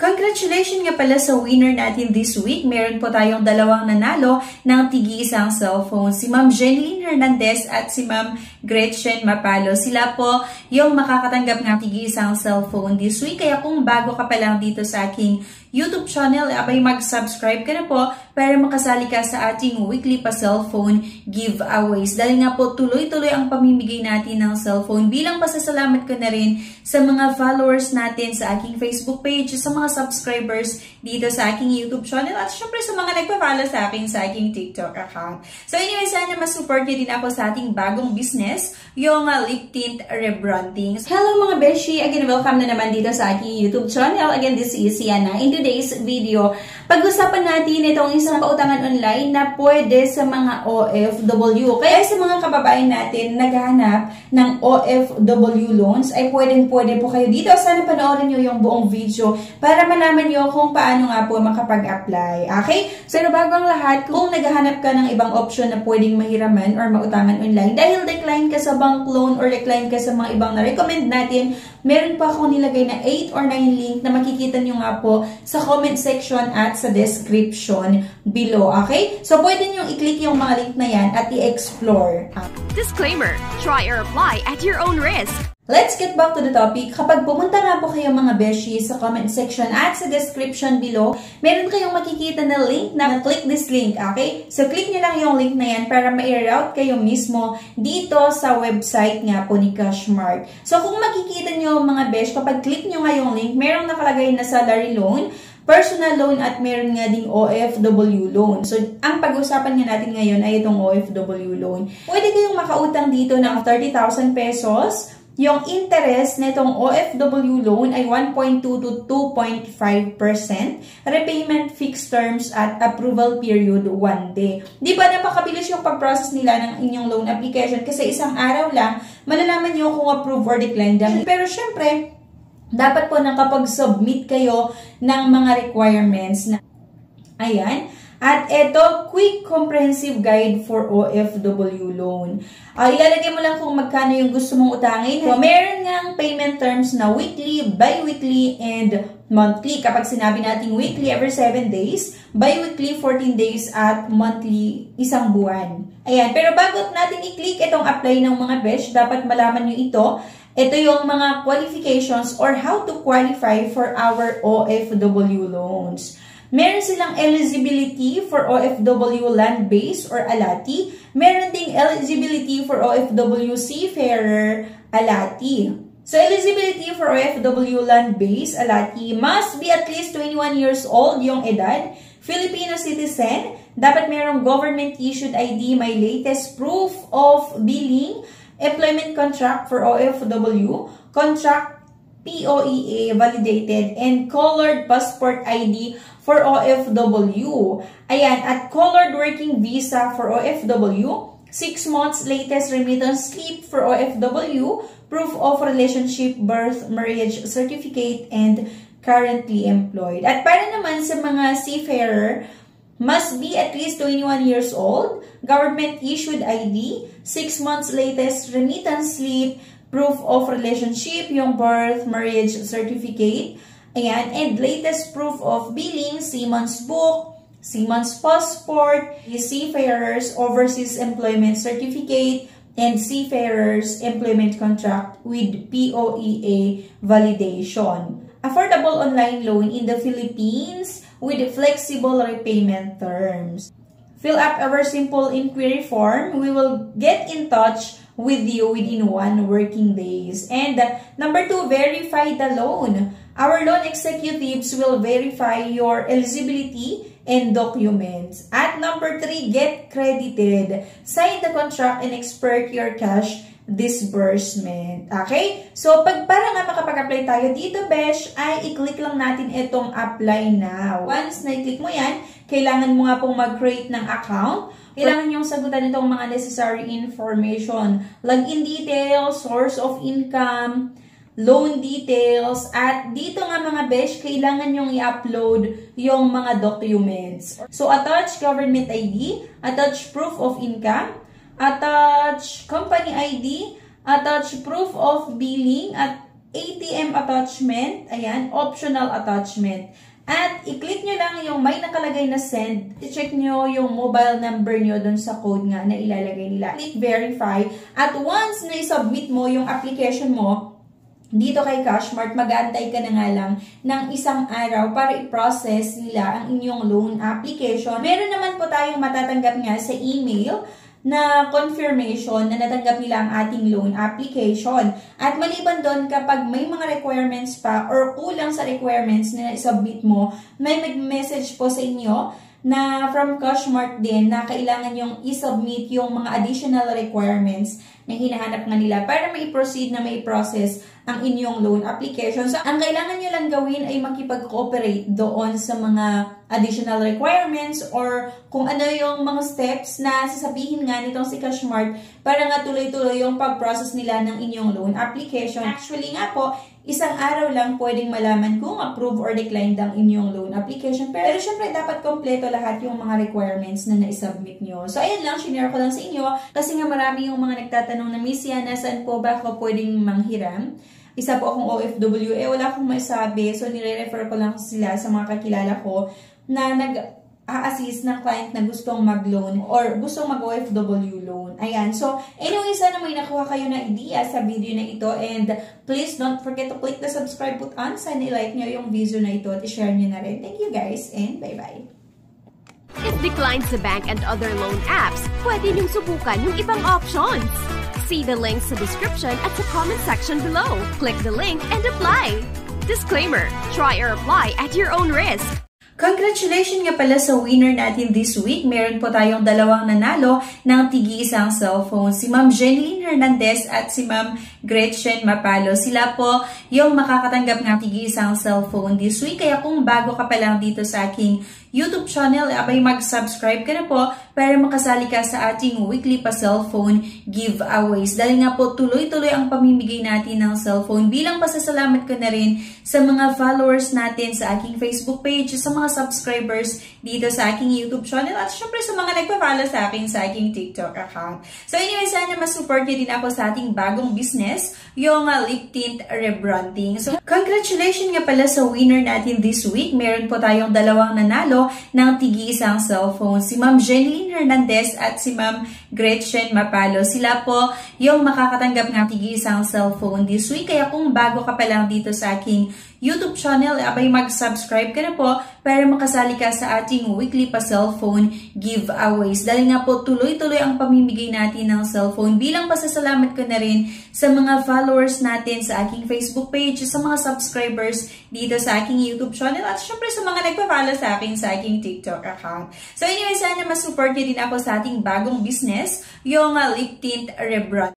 Congratulations nga pala sa winner natin this week. Meron po tayong dalawang nanalo ng tigi-isang cellphone. Si Ma'am Jeneline Hernandez at si Ma'am Gretchen Mapalo. Sila po yung makakatanggap ng tigi-isang cellphone this week. Kaya kung bago ka pa lang dito sa aking YouTube channel, abay mag-subscribe ka na po para makasali ka sa ating weekly pa-cellphone giveaways. Dahil nga po tuloy-tuloy ang pamimigay natin ng cellphone. Bilang pasasalamat ko na rin sa mga followers natin sa aking Facebook page, sa mga subscribers dito sa aking YouTube channel, at syempre sa mga nagpa-follow sa akin sa aking TikTok account. So anyway, sana masupport nyo din ako sa ating bagong business, yung lip tint rebranding. Hello mga beshi! Again, welcome na naman dito sa aking YouTube channel. Again, this is Yana. In today's video, pag-usapan natin itong isang pautangan online na pwede sa mga OFW. Kaya sa mga kababayan natin naghahanap ng OFW loans, ay pwede po kayo dito. Sana panoorin nyo yung buong video para malaman nyo kung paano nga po makapag-apply. Okay? So, bago ang lahat, kung naghahanap ka ng ibang option na pwedeng mahiraman or mautangan online, dahil decline ka sa bank loan or decline ka sa mga ibang na-recommend natin, meron pa ako nilagay na 8 or 9 link na makikita nyo nga po sa comment section at sa description below. Okay? So, pwede nyo i-click yung mga link na yan at i-explore. Disclaimer, try or apply at your own risk. Let's get back to the topic. Kapag pumunta nga po kayo mga beshi sa comment section at sa description below, meron kayong makikita na link na click this link, okay? So, click nyo lang yung link na yan para ma-route kayo mismo dito sa website nga po ni Cashmart. So, kung makikita nyo mga besh, kapag click nyo nga yung link, merong nakalagay na salary loan, personal loan, at meron nga ding OFW loan. So, ang pag-usapan nga natin ngayon ay itong OFW loan. Pwede kayong makautang dito ng 30,000 pesos. Yung interest nitong OFW loan ay 1.2 to 2.5%. Repayment fixed terms at approval period 1 day. Di ba napakabilis yung pag-process nila ng inyong loan application kasi isang araw lang malalaman nyo kung approve or decline lang. Pero syempre, dapat po nakapag-submit kayo ng mga requirements na ayan. At ito, quick comprehensive guide for OFW loan. Ilalagay mo lang kung magkano yung gusto mong utangin. So, meron ngang payment terms na weekly, bi-weekly, and monthly. Kapag sinabi natin weekly, every 7 days, bi-weekly, 14 days, at monthly, 1 buwan. Ayan, pero bago natin i-click itong apply ng mga besh, dapat malaman nyo ito. Ito yung mga qualifications or how to qualify for our OFW loans. Meron silang eligibility for OFW land-based or ALATI. Meron ding eligibility for OFW seafarer ALATI. So, eligibility for OFW land-based ALATI must be at least 21 years old yung edad. Filipino citizen. Dapat merong government-issued ID, may latest proof of billing, employment contract for OFW, contract POEA validated, and colored passport ID for OFW. Ayan, at colored working visa for OFW, 6 months latest remittance slip for OFW, proof of relationship, birth, marriage certificate, and currently employed. At para naman sa mga seafarer, must be at least 21 years old, government-issued ID, 6 months latest remittance slip, proof of relationship, yung birth, marriage certificate, ayan, and latest proof of billing, seaman's book, seaman's passport, seafarer's overseas employment certificate, and seafarer's employment contract with POEA validation. Affordable online loan in the Philippines with flexible repayment terms. Fill up our simple inquiry form. We will get in touch with you within 1 working days. And number 2, verify the loan. Our loan executives will verify your eligibility and documents. At number 3, get credited. Sign the contract and expert your cash disbursement. Okay? So, para nga makapag-apply tayo dito, besh, ay i-click lang natin itong apply now. Once na-click mo yan, kailangan mo nga pong mag-create ng account. Kailangan yung sagutan itong mga necessary information. Login details, source of income, loan details, at dito nga mga besh, kailangan yung i-upload yung mga documents. So, attach government ID, attach proof of income, attach company ID, attach proof of billing, at ATM attachment, ayan, optional attachment. At i-click nyo lang yung may nakalagay na send. I-check nyo yung mobile number nyo dun sa code nga na ilalagay nila. Click verify. At once na i-submit mo yung application mo, dito kay Cashmart, mag-aantay ka na nga lang ng isang araw para i-process nila ang inyong loan application. Meron naman po tayong matatanggap nga sa email na confirmation na natanggap nila ang ating loan application. At maliban doon, kapag may mga requirements pa or kulang sa requirements na i-submit mo, may mag-message po sa inyo na from Cashmart din na kailangan yung i-submit yung mga additional requirements na hinahanap nga nila para mai-proceed na mai-process ang inyong loan application. So, ang kailangan nyo lang gawin ay makipag-cooperate doon sa mga additional requirements or kung ano yung mga steps na sasabihin nga nitong si Cashmart para nga tuloy-tuloy yung pag-process nila ng inyong loan application. Actually nga po, isang araw lang pwedeng malaman kung approve or decline ang inyong loan application. Pero syempre, dapat kompleto lahat yung mga requirements na na-submit nyo. So, ayan lang, shinare ko lang sa inyo kasi nga marami yung mga nagtatanong na, Miss Yana, saan po ba ako pwedeng manghiram? Isa po akong OFW, wala akong masabi. So, nire-refer ko lang sila sa mga kakilala ko na nag-a-assist ng client na gustong mag-loan or gustong mag-OFW loan. Ayan. So, anyway, sana may nakuha kayo na idea sa video na ito. And please don't forget to click the subscribe button. Sana i-like nyo yung video na ito at i-share nyo na rin. Thank you guys and bye-bye. If declined sa bank and other loan apps, pwede niyong subukan yung ibang options. See the links sa description at sa comment section below. Click the link and apply. Disclaimer, try or apply at your own risk. Congratulations nga pala sa winner natin this week. Meron po tayong dalawang nanalo ng tigi-isang cellphone. Si Ma'am Jeneline Hernandez at si Ma'am Gretchen Mapalo. Sila po yung makakatanggap ng tigi-isang cellphone this week. Kaya kung bago ka pa lang dito sa aking YouTube channel, abay mag-subscribe ka na po para makasali ka sa ating weekly pa-cellphone giveaways. Dahil nga po tuloy-tuloy ang pamimigay natin ng cellphone. Bilang pasasalamat ko na rin sa mga followers natin sa aking Facebook page, sa mga subscribers dito sa aking YouTube channel, at syempre sa mga nagpa-follow sa akin sa aking TikTok account. So anyway, sana mas-support nyo din ako sa ating bagong business, yung lip tint rebranding. So congratulations nga pala sa winner natin this week. Meron po tayong dalawang nanalo ng tigi-isang cellphone. Si Ma'am Jeneline Hernandez at si Ma'am Gretchen Mapalo. Sila po yung makakatanggap ng tigi-isang cellphone this week. Kaya kung bago ka pa lang dito sa aking YouTube channel, abay mag-subscribe ka na po para makasali ka sa ating weekly pa-cellphone giveaways. Dahil nga po tuloy-tuloy ang pamimigay natin ng cellphone. Bilang pasasalamat ko na rin sa mga followers natin sa aking Facebook page, sa mga subscribers dito sa aking YouTube channel, at syempre sa mga nagpa-follow sa akin sa aking TikTok account. So anyway, sana mas-support nyo din ako sa ating bagong business, yung lip tint rebrand.